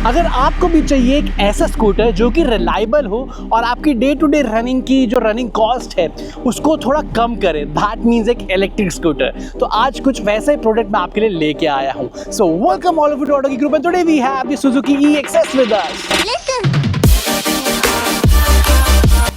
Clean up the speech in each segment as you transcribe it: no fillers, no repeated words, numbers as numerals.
अगर आपको भी चाहिए एक ऐसा स्कूटर जो कि रिलायबल हो और आपकी डे टू डे रनिंग की जो रनिंग कॉस्ट है उसको थोड़ा कम करे, दैट मीन्स एक इलेक्ट्रिक स्कूटर, तो आज कुछ वैसा ही प्रोडक्ट मैं आपके लिए लेके आया हूँ। So welcome all of you to auto की group and today we have the Suzuki EXS with us.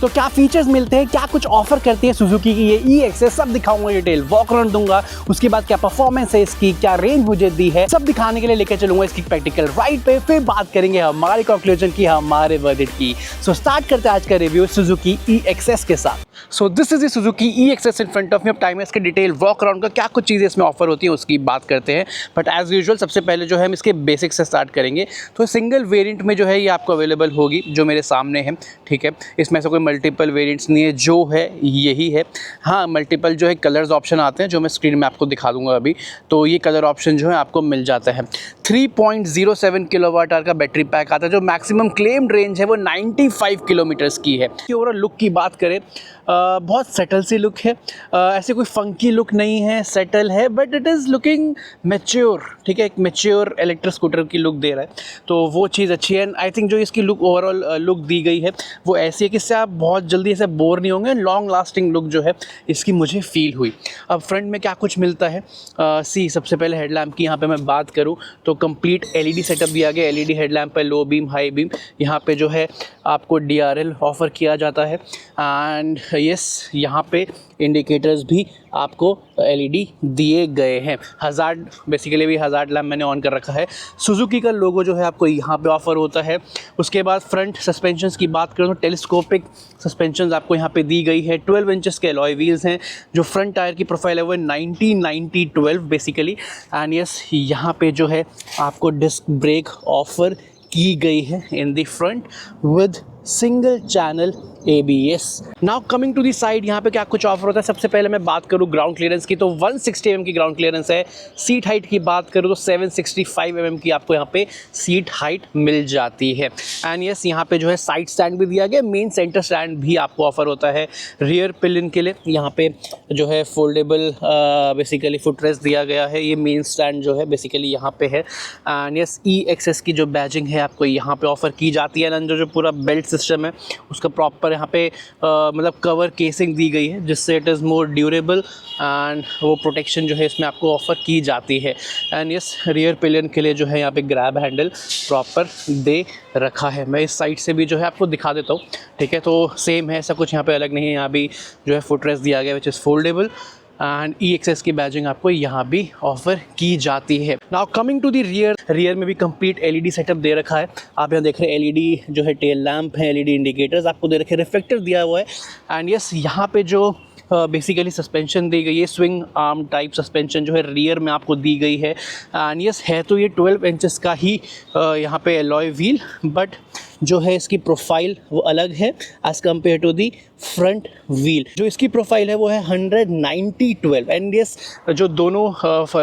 तो क्या फीचर्स मिलते हैं, क्या कुछ ऑफर करती है सुजुकी की ये EXS, सब दिखाऊंगा डिटेल, वॉक अराउंड दूंगा, उसके बाद क्या परफॉर्मेंस है इसकी, क्या रेंज मुझे दी है, सब दिखाने के लिए लेकर चलूंगा इसकी प्रैक्टिकल राइड पे। फिर बात करेंगे हमारे कंक्लूजन की, हमारे वर्डिक्ट की। सो स्टार्ट करते हैं आज का रिव्यू सुजुकी EXS के साथ। So this is Suzuki EXS in front of me. अब टाइम है इसके डिटेल वॉक अराउंड का, क्या कुछ चीज़ें इसमें ऑफर होती है उसकी बात करते हैं। बट एज यूजुअल सबसे पहले जो है हम इसके बेसिक से स्टार्ट करेंगे। तो सिंगल वेरिएंट में जो है ये आपको अवेलेबल होगी, जो मेरे सामने है, ठीक है। इसमें से कोई मल्टीपल वेरिएंट्स नहीं है, जो है यही है। हाँ, मल्टीपल जो है कलर्स ऑप्शन आते हैं, जो मैं स्क्रीन में आपको दिखा दूंगा अभी। तो ये कलर ऑप्शन जो है आपको मिल जाता है। 3.07 किलोवाट आवर का बैटरी पैक आता है, जो मैक्सिमम क्लेम्ड रेंज है वो 95 किलोमीटर्स की है। ओवरऑल लुक की बात करें, बहुत सेटल सी लुक है, ऐसे कोई फंकी लुक नहीं है, सेटल है, but it is looking mature, ठीक है। एक मैच्योर इलेक्ट्रिक स्कूटर की लुक दे रहा है, तो वो चीज़ अच्छी है। एंड आई थिंक जो इसकी लुक ओवरऑल लुक दी गई है वो ऐसी है कि इससे आप बहुत जल्दी ऐसे बोर नहीं होंगे। लॉन्ग लास्टिंग लुक जो है इसकी मुझे फील हुई। अब फ्रंट में क्या कुछ मिलता है, सबसे पहले हेडलैम्प की यहाँ पे मैं बात करूँ तो कंप्लीट LED सेटअप दिया गया। LED हेडलैम्प है, लो बीम, हाई बीम। यहाँ पे जो है आपको DRL ऑफ़र किया जाता है। एंड यस, यहाँ पे इंडिकेटर्स भी आपको LED दिए गए हैं। हज़ार्ड, बेसिकली भी हज़ार्ड लैम्प मैंने ऑन कर रखा है। सुजुकी का लोगो जो है आपको यहाँ पे ऑफ़र होता है। उसके बाद फ्रंट सस्पेंशंस की बात करूँ तो टेलीस्कोपिक सस्पेंशंस आपको यहाँ पे दी गई है। 12 इंचेस के अलॉय व्हील्स हैं। जो फ्रंट टायर की प्रोफाइल है वो 90-90-12 बेसिकली। एंड यस, यहाँ पे जो है आपको डिस्क ब्रेक ऑफ़र की गई है in the front with single channel ABS। Now coming to the side, यहाँ पे क्या कुछ ऑफर होता है। सबसे पहले मैं बात करूँ ग्राउंड क्लियरेंस की तो 160 mm की ग्राउंड क्लियरेंस है। सीट हाइट की बात करूँ तो 765 mm की आपको यहाँ पे सीट हाइट मिल जाती है। एंड यस, यहाँ पे जो है साइड स्टैंड भी दिया गया, मेन सेंटर स्टैंड भी आपको ऑफर होता है। रियर पिलियन के लिए यहाँ पे जो है फोल्डेबल बेसिकली फुटरेस्ट दिया गया है। ये मेन स्टैंड जो है बेसिकली यहाँ पे है। एंड यस, EXS की जो बैजिंग है आपको यहाँ पे ऑफर की जाती है। एंड जो पूरा बेल्ट सिस्टम है उसका प्रॉपर यहाँ पे मतलब कवर केसिंग दी गई है, जिससे it is more durable and वो प्रोटेक्शन जो है इसमें आपको ऑफ़र की जाती है। एंड यस, रियर पिलियन के लिए जो है यहाँ पे ग्रैब हैंडल प्रॉपर दे रखा है। मैं इस साइड से भी जो है आपको दिखा देता हूँ, ठीक है। तो सेम है, ऐसा कुछ यहाँ पे अलग नहीं है। यहाँ भी जो है फुटरेस्ट दिया गया which is foldable. And EXS की बैजिंग आपको यहाँ भी ऑफर की जाती है। Now coming to the rear में भी कंप्लीट LED सेटअप दे रखा है। आप यहाँ देख रहे हैं LED जो है टेल लैम्प है, LED इंडिकेटर्स आपको दे रखे हैं, रिफ्लेक्टर दिया हुआ है। एंड यस, यहाँ पे जो बेसिकली सस्पेंशन दी गई है, स्विंग आर्म टाइप सस्पेंशन जो है रियर में आपको दी गई है। एंड यस, है तो ये 12 इंचेस का ही यहाँ पे अलॉय व्हील, बट जो है इसकी प्रोफाइल वो अलग है as compared to the front wheel. जो इसकी प्रोफाइल है वो है 190-12। एंड यस, जो दोनों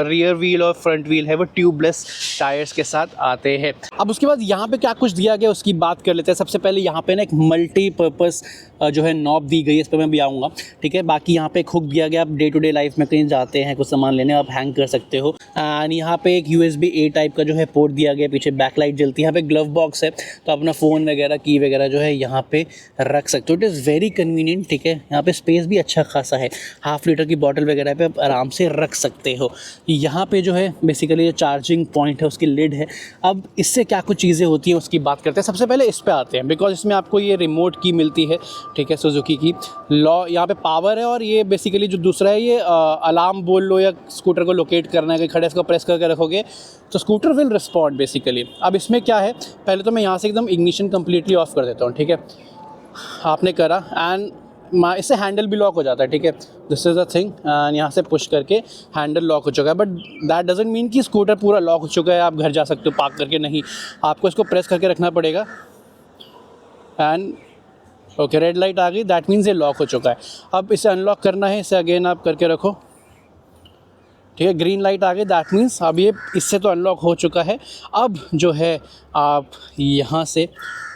रियर व्हील और फ्रंट व्हील है वो ट्यूबलेस टायर्स के साथ आते हैं। अब उसके बाद यहाँ पे क्या कुछ दिया गया उसकी बात कर लेते हैं। सबसे पहले यहाँ पे ना एक मल्टीपर्पज़ जो है नॉब दी गई है, इस पर मैं भी आऊँगा, ठीक है। बाकी यहाँ पे एक हुक दिया गया, आप डे टू डे लाइफ में कहीं जाते हैं कुछ सामान लेने, आप हैंग कर सकते हो। एंड यहाँ पे एक USB-A टाइप का जो है पोर्ट दिया गया, पीछे बैकलाइट जलती है। यहाँ पे ग्लव बॉक्स है, तो अपना फ़ोन वगैरह, की वगैरह जो है यहाँ पे रख सकते हो। इट इज़ वेरी कन्वीनियंट, ठीक है। यहाँ पे स्पेस भी अच्छा खासा है, 1/2 लीटर की बॉटल वगैरह पे आप आराम से रख सकते हो। यहाँ पे जो है बेसिकली जो चार्जिंग पॉइंट है उसकी लिड है। अब इससे क्या कुछ चीज़ें होती हैं उसकी बात करते हैं। सबसे पहले इस पे आते हैं, बिकॉज इसमें आपको ये रिमोट की मिलती है, ठीक है, सुजुकी की। यहाँ पे पावर है, और ये बेसिकली जो दूसरा है ये अलार्म बोल लो, या स्कूटर को लोकेट करना है कि खड़े, इसको प्रेस करके रखोगे तो स्कूटर विल रिस्पॉन्ड बेसिकली। अब इसमें क्या है, पहले तो मैं यहाँ से एकदम इग्निशन कम्प्लीटली ऑफ कर देता हूँ, ठीक है। आपने करा एंड इससे हैंडल भी लॉक हो जाता है, ठीक है। This is a thing. And यहाँ से पुश करके हैंडल लॉक हो चुका है, बट दैट डजंट मीन कि स्कूटर पूरा लॉक हो चुका है, आप घर जा सकते हो पार्क करके। नहीं, आपको इसको प्रेस करके रखना पड़ेगा। एंड ओके, रेड लाइट आ गई, दैट मीन्स ये लॉक हो चुका है। अब इसे अनलॉक करना है, इसे अगेन आप करके रखो, ठीक है। ग्रीन लाइट आ गई, दैट मीन्स अब ये इससे तो अनलॉक हो चुका है। अब जो है आप यहाँ से,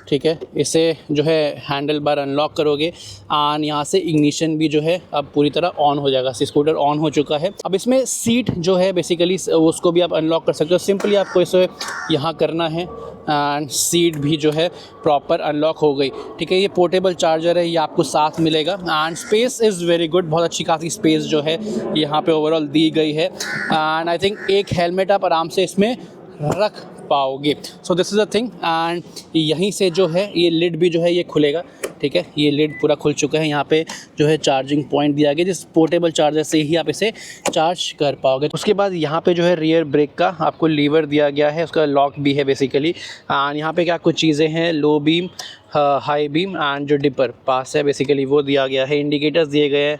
ठीक है, इसे जो है हैंडल बार अनलॉक करोगे और यहाँ से इग्निशन भी जो है अब पूरी तरह ऑन हो जाएगा। स्कूटर ऑन हो चुका है। अब इसमें सीट जो है बेसिकली उसको भी आप अनलॉक कर सकते हो। सिंपली आपको इसे यहाँ करना है एंड सीट भी जो है प्रॉपर अनलॉक हो गई, ठीक है। ये पोर्टेबल चार्जर है, ये आपको साथ मिलेगा and space is very good, बहुत अच्छी खासी स्पेस जो है यहाँ पे ओवरऑल दी गई है। एंड आई थिंक एक हेलमेट आप आराम से इसमें रख पाओगे। सो this is a thing. And यहीं से जो है ये लिड भी जो है ये खुलेगा, ठीक है। ये लिड पूरा खुल चुका है। यहाँ पे जो है चार्जिंग पॉइंट दिया गया, जिस पोर्टेबल चार्जर से ही आप इसे चार्ज कर पाओगे। उसके बाद यहाँ पे जो है रियर ब्रेक का आपको लीवर दिया गया है, उसका लॉक भी है बेसिकली। एंड यहाँ पे क्या कुछ चीज़ें हैं, low beam, high beam and जो डिपर पास है बेसिकली वो दिया गया है। इंडिकेटर्स दिए गए हैं,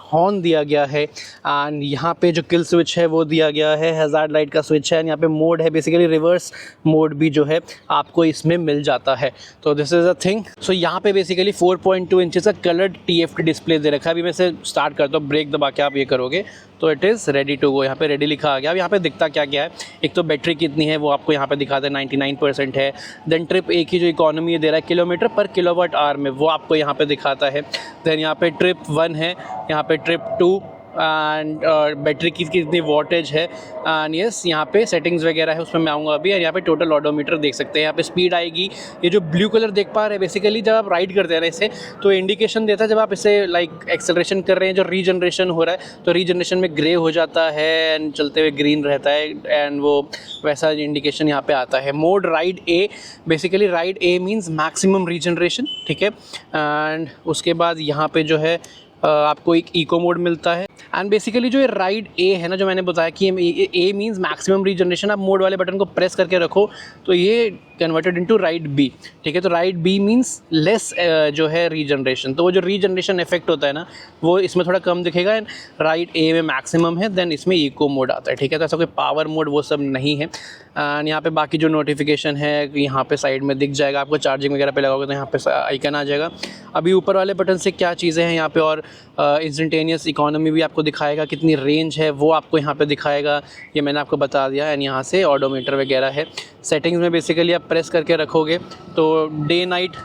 हॉर्न दिया गया है एंड यहाँ पे जो किल स्विच है वो दिया गया है, हैज़ार्ड लाइट का स्विच है एंड यहाँ पे मोड है, बेसिकली रिवर्स मोड भी जो है आपको इसमें मिल जाता है। तो दिस इज़ अ थिंग। सो यहाँ पे बेसिकली 4.2 इंचेस का कलर्ड TFT डिस्प्ले दे रखा है। अभी मैं इसे स्टार्ट करता हूँ, ब्रेक दबा के आप ये करोगे तो it is ready to go. यहाँ पे रेडी लिखा आ गया। अब यहाँ पे दिखता क्या क्या है, एक तो बैटरी कितनी है वो आपको यहाँ पे दिखाता है, 99% है। देन ट्रिप एक ही जो इकोनॉमी दे रहा है किलोमीटर पर किलोवाट आवर में, वो आपको यहाँ पे दिखाता है। देन यहाँ पे ट्रिप 1 है, यहाँ पे ट्रिप 2 एंड बैटरी की कितनी वॉटेज है एंड यस यहाँ पे सेटिंग्स वगैरह है, उसमें मैं आऊँगा अभी। और यहाँ पे टोटल ऑडोमीटर देख सकते हैं, यहाँ पे स्पीड आएगी। ये जो ब्लू कलर देख पा रहे हैं बेसिकली जब आप राइड करते हैं ना इसे, तो इंडिकेशन देता है जब आप इसे लाइक एक्सेलरेशन कर रहे हैं, जो रीजनरेशन हो रहा है तो रीजनरेशन में ग्रे हो जाता है एंड चलते हुए ग्रीन रहता है एंड वो वैसा इंडिकेशन यहाँ पे आता है। मोड राइड ए, बेसिकली राइड ए मीन्स मैक्सिमम रीजनरेशन, ठीक है। एंड उसके बाद यहाँ पे जो है आपको एक इको मोड मिलता है एंड बेसिकली जो ये राइड ए है ना, जो मैंने बताया कि ए मीन्स मैक्सिमम रीजनरेशन, आप मोड वाले बटन को प्रेस करके रखो तो ये कन्वर्टेड इनटू राइड बी, ठीक है। तो राइड बी मीन्स लेस जो है रीजनरेशन, तो वो जो रीजनरेशन इफेक्ट होता है ना वो इसमें थोड़ा कम दिखेगा। एंड राइड ए में मैक्सिमम है, देन इसमें इको मोड आता है, ठीक है। तो ऐसा कोई पावर मोड वो सब नहीं है। एंड यहाँ पे बाकी जो नोटिफिकेशन है यहाँ पे साइड में दिख जाएगा आपको, चार्जिंग वगैरह पे लगाओगे तो यहाँ पे आइकन आ जाएगा। अभी ऊपर वाले बटन से क्या चीज़ें हैं यहाँ पे, और इंस्टेंटेनियस इकोनॉमी भी आपको दिखाएगा, कितनी रेंज है वो आपको यहाँ पे दिखाएगा, ये मैंने आपको बता दिया। एंड यहाँ से ऑडोमीटर वगैरह है। सेटिंग्स में बेसिकली आप प्रेस करके रखोगे तो day night,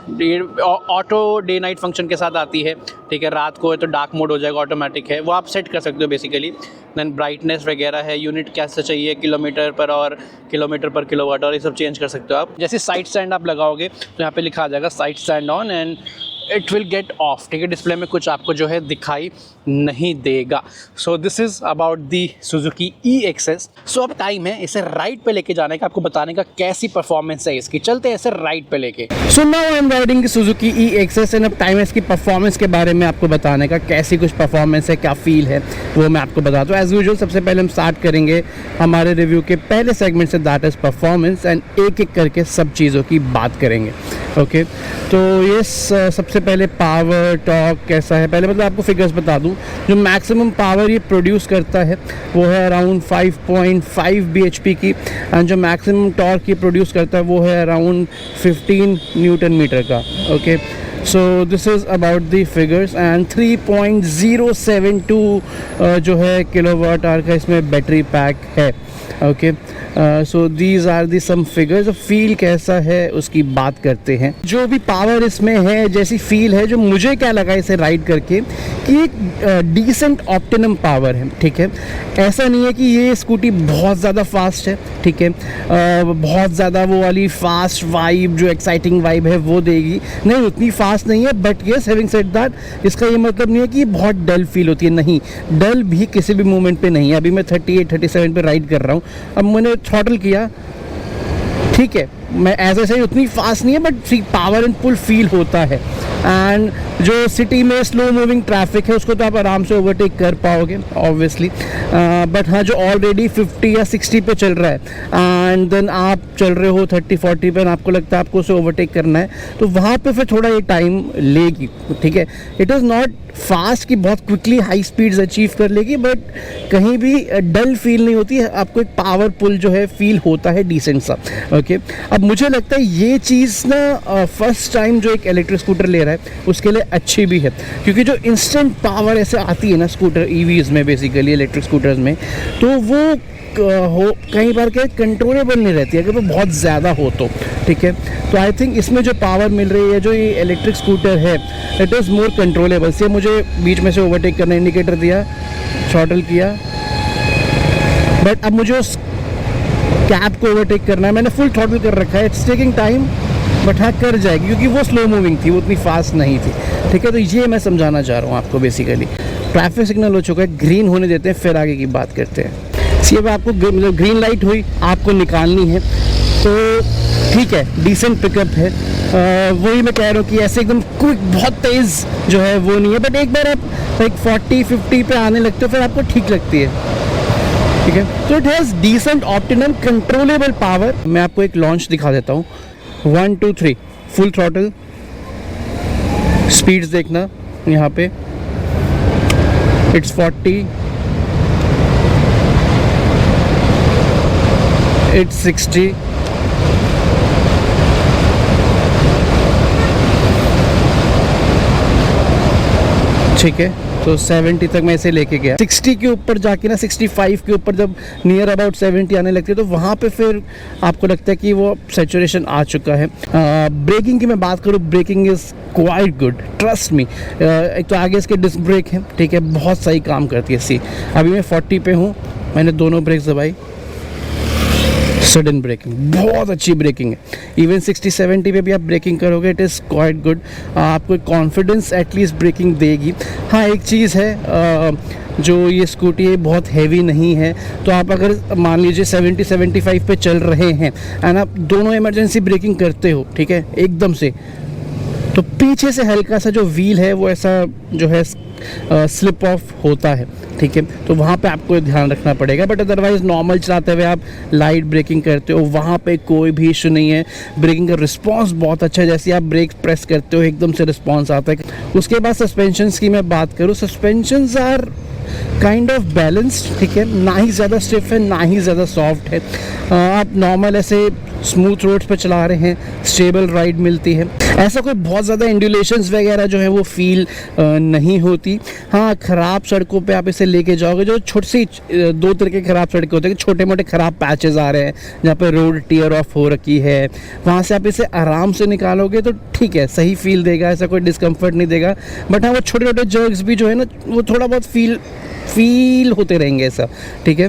auto day night function के साथ आती है, ठीक है। रात को है तो डार्क मोड हो जाएगा, ऑटोमेटिक है, वो आप सेट कर सकते हो बेसिकली। देन ब्राइटनेस वगैरह है, यूनिट कैसे चाहिए, किलोमीटर पर और किलोमीटर पर किलोवाट, और ये सब चेंज कर सकते हो आप। जैसे साइड स्टैंड आप लगाओगे तो यहाँ पे लिखा आ जाएगा side stand on and it will get of, ठीक है। डिस्प्ले में कुछ आपको जो है दिखाई नहीं देगा। सो this is about the Suzuki EXS। सो अब टाइम है इसे राइड पे लेके जाने का, आपको बताने का कैसी परफॉर्मेंस है इसकी। चलते हैं इसे राइड पे लेके। So now I am riding the Suzuki EXS and अब टाइम है इसकी परफॉर्मेंस के बारे में आपको बताने का, कैसी कुछ परफॉर्मेंस है, क्या फील है वो मैं आपको बताता हूँ। एज यूजुअल सबसे पहले हम स्टार्ट करेंगे हमारे रिव्यू के पहले सेगमेंट से, दैट इज़ परफॉर्मेंस, एंड एक एक करके सब चीज़ों की बात करेंगे। ओके तो ये सबसे पहले पावर टॉर्क कैसा है, पहले मतलब आपको फिगर्स बता दूं। जो मैक्सिमम पावर ये प्रोड्यूस करता है वो है अराउंड 5.5 bhp की, एंड जो मैक्सिमम टॉर्क ये प्रोड्यूस करता है वो है अराउंड 15 न्यूटन मीटर का। Okay so this is about the figures. And 3.072 जो है किलोवाट आवर का इसमें बैटरी पैक है। Okay so these are the some figures. Feel कैसा है उसकी बात करते हैं। जो भी पावर इसमें है, जैसी फील है, जो मुझे क्या लगा इसे राइड करके कि एक डिसेंट ऑप्टिमम पावर है, ठीक है। ऐसा नहीं है कि ये स्कूटी बहुत ज़्यादा फास्ट है, ठीक है, बहुत ज़्यादा वो वाली फास्ट वाइब, जो एक्साइटिंग वाइब है वो देगी, नहीं उतनी फास्ट नहीं है। But yes having said that, इसका ये मतलब नहीं है कि बहुत डल फील होती है, नहीं, डल भी किसी भी मोमेंट पे नहीं है। अभी मैं 38-37 पे राइड कर रहा हूँ, अब मैंने थ्रॉटल किया, ठीक है, मैं ऐसे सही उतनी फास्ट नहीं है but power and pull feel होता है। एंड जो सिटी में स्लो मूविंग ट्रैफिक है उसको तो आप आराम से ओवरटेक कर पाओगे ऑब्वियसली, बट हाँ जो ऑलरेडी 50 या 60 पे चल रहा है एंड देन आप चल रहे हो 30-40 पे, आपको लगता है आपको उसे ओवरटेक करना है, तो वहाँ पे फिर थोड़ा ये टाइम लेगी, ठीक है। इट इज़ नॉट फास्ट कि बहुत क्विकली हाई स्पीड्स अचीव कर लेगी, बट कहीं भी डल फील नहीं होती है, आपको एक पावर पुल जो है फील होता है डिसेंट सा। ओके अब मुझे लगता है ये चीज़ ना फर्स्ट टाइम जो एक इलेक्ट्रिक स्कूटर ले रहा है उसके लिए अच्छी भी है, क्योंकि जो इंस्टेंट पावर ऐसे आती है ना स्कूटर EVs में, बेसिकली इलेक्ट्रिक स्कूटर्स में, तो वो हो कई बार क्या कंट्रोलेबल नहीं रहती है अगर वो बहुत ज़्यादा हो तो, ठीक है। तो आई थिंक इसमें जो पावर मिल रही है, जो ये इलेक्ट्रिक स्कूटर है, इट इज़ मोर कंट्रोलेबल। से मुझे बीच में से ओवरटेक करना, इंडिकेटर दिया, थ्रॉटल किया, बट अब मुझे उस कैब को ओवरटेक करना है। मैंने फुल थ्रॉटल कर रखा है, इट्स टेकिंग टाइम, बट हाँ कर जाएगी क्योंकि वो स्लो मूविंग थी, वो उतनी फास्ट नहीं थी, ठीक है। तो ये मैं समझाना चाह रहा हूँ आपको। बेसिकली ट्रैफिक सिग्नल हो चुका है, ग्रीन होने देते हैं, फिर आगे की बात करते हैं। सी अब आपको मतलब ग्रीन लाइट हुई, आपको निकालनी है, तो ठीक है, डिसेंट पिकअप है। वही मैं कह रहा हूँ कि ऐसे एकदम क्विक बहुत तेज़ जो है वो नहीं है, बट एक बार आप लाइक 40-50 पे आने लगते हो फिर आपको ठीक लगती है, ठीक है। तो it has decent optimum controllable power. मैं आपको एक लॉन्च दिखा देता हूँ। 1 2 3 फुल थ्रॉटल, स्पीड्स देखना यहाँ पे, इट्स 40, इट्स 60, ठीक है। तो 70 तक मैं इसे लेके गया। 60 के ऊपर जाके ना, 65 के ऊपर जब नियर अबाउट 70 आने लगती है तो वहाँ पे फिर आपको लगता है कि वो सैचुरेशन आ चुका है। ब्रेकिंग की मैं बात करूँ, breaking is quite good, trust me. एक तो आगे इसके डिस्क ब्रेक है, ठीक है, बहुत सही काम करती है। सी अभी मैं 40 पे हूँ, मैंने दोनों ब्रेक्स दबाई, सडन ब्रेकिंग, बहुत अच्छी ब्रेकिंग है। इवन 60-70 पे भी आप ब्रेकिंग करोगे, इट इज़ क्वाइट गुड। आपको कॉन्फिडेंस एटलीस्ट ब्रेकिंग देगी। हाँ एक चीज़ है, जो ये स्कूटी है बहुत हैवी नहीं है, तो आप अगर मान लीजिए 70-75 पे चल रहे हैं एंड आप दोनों इमरजेंसी ब्रेकिंग करते हो, ठीक है, एकदम से, तो पीछे से हल्का सा जो व्हील है वो ऐसा जो है स्लिप ऑफ होता है, ठीक है। तो वहाँ पे आपको ध्यान रखना पड़ेगा, बट अदरवाइज़ नॉर्मल चलाते हुए आप लाइट ब्रेकिंग करते हो, वहाँ पे कोई भी इशू नहीं है। ब्रेकिंग का रिस्पांस बहुत अच्छा है, जैसे आप ब्रेक प्रेस करते हो एकदम से रिस्पांस आता है। उसके बाद सस्पेंशंस की मैं बात करूँ, suspensions are kind of balanced, ठीक है, ना ही ज़्यादा स्टिफ है ना ही ज़्यादा सॉफ्ट है। आप नॉर्मल ऐसे स्मूथ रोड्स पे चला रहे हैं, स्टेबल राइड मिलती है, ऐसा कोई बहुत ज़्यादा इंडुलेशंस वगैरह जो है वो फील नहीं होती। हाँ ख़राब सड़कों पे आप इसे लेके जाओगे, जो छोटी सी 2 तरह के ख़राब सड़कें होते हैं, छोटे मोटे ख़राब पैचेस आ रहे हैं जहाँ पे रोड टीयर ऑफ हो रखी है, वहाँ से आप इसे आराम से निकालोगे तो ठीक है, सही फील देगा, ऐसा कोई डिस्कम्फर्ट नहीं देगा। बट हाँ वो छोटे छोटे जर्क्स भी जो है ना, वो थोड़ा बहुत फील होते रहेंगे ऐसा, ठीक है,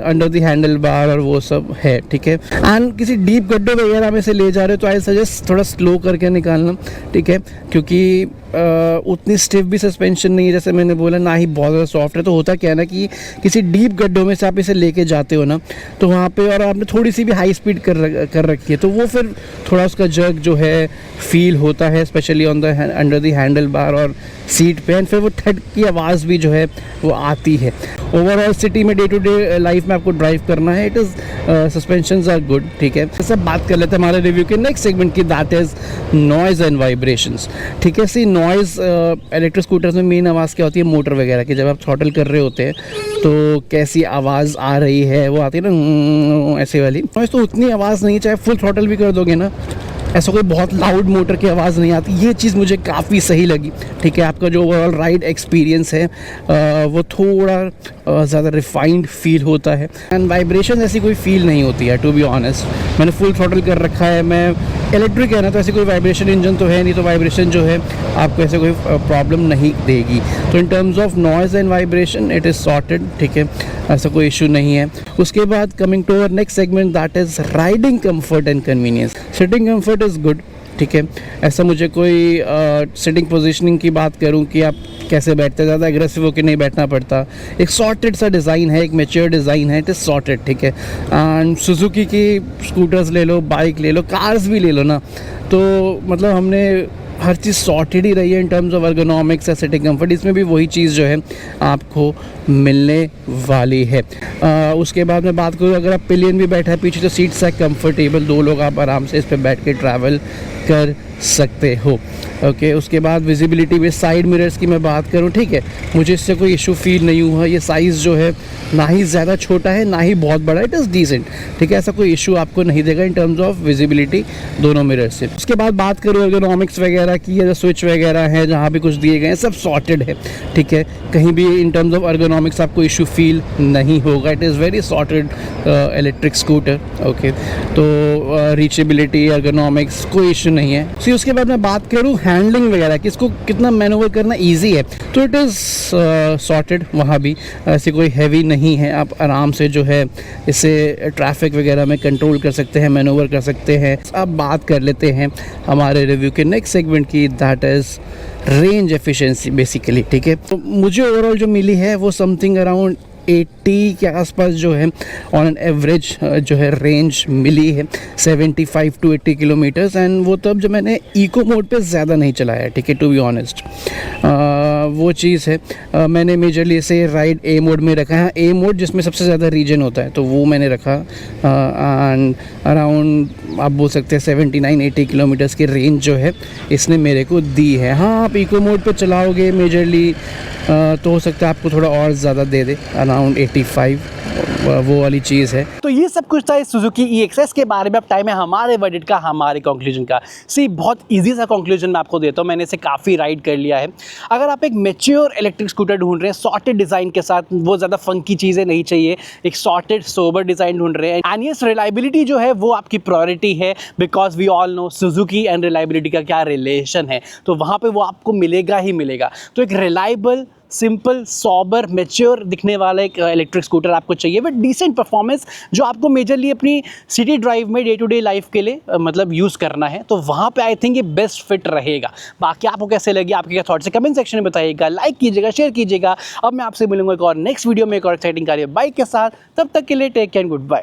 अंडर द हैंडल बार और वो सब है, ठीक है। एंड किसी डीप गड्ढे वगैरह में से ले जा रहे हो तो आई सजेस्ट थोड़ा स्लो करके निकालना, ठीक है, क्योंकि उतनी स्टिफ भी सस्पेंशन नहीं है जैसे मैंने बोला, ना ही बहुत ज़्यादा सॉफ्ट है। तो होता क्या है ना कि किसी डीप गड्ढों में से आप इसे लेके जाते हो ना, तो वहाँ पे और आपने थोड़ी सी भी हाई स्पीड कर रखी है तो वो फिर थोड़ा उसका जर्क जो है फील होता है, specially on the under the handle bar और सीट पे, एंड फिर वो थड की आवाज़ भी जो है वो आती है। ओवरऑल सिटी में डे टू डे लाइफ में आपको ड्राइव करना है, it is suspensions are good, ठीक है। सब बात कर लेते हैं हमारे रिव्यू के नेक्स्ट सेगमेंट की, that is noise and vibrations, ठीक है। सी नॉइज़ इलेक्ट्रिक स्कूटर्स में मेन आवाज़ क्या होती है, मोटर वगैरह की, जब आप थ्रॉटल कर रहे होते हैं तो कैसी आवाज़ आ रही है, वो आती है ना ऐसे वाली नॉइज़। तो उतनी आवाज़ नहीं, चाहे फुल थ्रॉटल भी कर दोगे ना, ऐसा कोई बहुत लाउड मोटर की आवाज़ नहीं आती। ये चीज़ मुझे काफ़ी सही लगी, ठीक है। आपका जो ओवरऑल राइड एक्सपीरियंस है वो थोड़ा ज़्यादा रिफाइंड फील होता है, एंड वाइब्रेशन ऐसी कोई फील नहीं होती है, टू बी ऑनेस्ट। मैंने फुल थ्रॉटल कर रखा है, मैं इलेक्ट्रिक है ना, तो ऐसी कोई वाइब्रेशन इंजन तो है नहीं, तो वाइब्रेशन जो है आपको ऐसे कोई प्रॉब्लम नहीं देगी। तो in terms of noise and vibration it is sorted, ठीक है, ऐसा कोई इशू नहीं है। उसके बाद coming to our next segment, that is riding comfort and convenience. Sitting comfort is good, ठीक है, ऐसा मुझे कोई सिटिंग पोजीशनिंग की बात करूं कि आप कैसे बैठते हैं, ज़्यादा एग्रेसिव होकर नहीं बैठना पड़ता। एक सॉर्टेड सा डिज़ाइन है, एक मैच्योर डिज़ाइन है, इट इज़ सॉर्टेड, ठीक है। एंड सुजुकी की स्कूटर्स ले लो, बाइक ले लो, कार्स भी ले लो ना, तो मतलब हमने हर चीज़ सॉर्टेड ही रही है इन टर्म्स ऑफ अर्गोनॉमिक्स या सिटिंग कंफर्ट। इसमें भी वही चीज़ जो है आपको मिलने वाली है। उसके बाद मैं बात करूँ, अगर आप पिलियन भी बैठा है पीछे तो सीट्स है कंफर्टेबल, 2 लोग आप आराम से इस पर बैठ के ट्रैवल कर सकते हो, ओके। उसके बाद विजिबिलिटी में साइड मिरर्स की मैं बात करूं, ठीक है, मुझे इससे कोई इशू फील नहीं हुआ। ये साइज़ जो है ना ही ज़्यादा छोटा है ना ही बहुत बड़ा, इट इज़ डिसेंट, ठीक है, ऐसा कोई इशू आपको नहीं देगा इन टर्म्स ऑफ विजिबिलिटी दोनों मिरर्स से। उसके बाद बात करूँ एर्गोनॉमिक्स वगैरह वगैरह की है, जो स्विच वगैरह है जहाँ पे कुछ दिए गए हैं सब सॉर्टेड है, ठीक है। कहीं भी इन टर्म्स ऑफ अर्गोनॉमिक्स आपको इशू फील नहीं होगा। It is very sorted electric scooter, okay. तो रीचेबिलिटी, अर्गोनॉमिक्स कोई इशू नहीं है। सी उसके बाद मैं बात करूँ हैंडलिंग वगैरह की, इसको कितना मैनूवर करना ईजी है, तो इट इज़ सॉर्टेड। वहाँ भी ऐसी कोई हैवी नहीं है, आप आराम से जो है इसे ट्रैफिक वगैरह में कंट्रोल कर सकते हैं, मैनूवर कर सकते हैं। अब बात कर लेते हैं हमारे रिव्यू के नेक्स्ट सेगमेंट की, that is range efficiency basically, ठीक है। तो मुझे ओवरऑल जो मिली है वो समथिंग अराउंड 80 के आसपास जो है ऑन एन एवरेज जो है रेंज मिली है, 75 to 80 किलोमीटर्स। एंड वो तब जब मैंने इको मोड पे ज़्यादा नहीं चलाया, ठीक है, टू बी ऑनेस्ट, वो चीज़ है। मैंने मेजरली इसे राइड ए मोड में रखा है, ए मोड जिसमें सबसे ज़्यादा रीजन होता है, तो वो मैंने रखा। एंड अराउंड आप बोल सकते हैं 79-80 किलोमीटर्स की रेंज जो है इसने मेरे को दी है। हाँ, आप इको मोड पे चलाओगे मेजरली तो हो सकता है आपको थोड़ा और ज़्यादा दे दे, अराउंड 85, वो वाली चीज़ है। तो ये सब कुछ था इस सुजुकी EXS के बारे में। अब टाइम है हमारे वर्डिक्ट का, हमारे कंक्लूजन का। सी बहुत इजी सा कंक्लूजन मैं आपको देता हूँ, मैंने इसे काफ़ी राइड कर लिया है। अगर आप एक मैच्योर इलेक्ट्रिक स्कूटर ढूंढ रहे हैं सॉर्टेड डिज़ाइन के साथ, वो ज़्यादा फंकी चीज़ें नहीं चाहिए, एक सॉर्टेड सोबर डिज़ाइन ढूंढ रहे हैं, एंड यस रिलायबिलिटी जो है वो आपकी प्रायोरिटी है, because we all know Suzuki and reliability का क्या रिलेशन है, तो वहाँ पर वो आपको मिलेगा ही मिलेगा। तो एक रिलायबल, सिंपल, सॉबर, मैच्योर दिखने वाला एक इलेक्ट्रिक स्कूटर आपको चाहिए विद डिसेंट परफॉर्मेंस, जो आपको मेजरली अपनी सिटी ड्राइव में डे टू डे लाइफ के लिए मतलब यूज़ करना है, तो वहाँ पे आई थिंक ये बेस्ट फिट रहेगा। बाकी आपको कैसे लगी, आपके क्या थॉट्स है कमेंट सेक्शन में बताइएगा, लाइक कीजिएगा, शेयर कीजिएगा। अब मैं आपसे मिलूंगा एक और नेक्स्ट वीडियो में एक और एक्साइटिंग बाइक के साथ। तब तक के लिए टेक केयर, गुड बाय।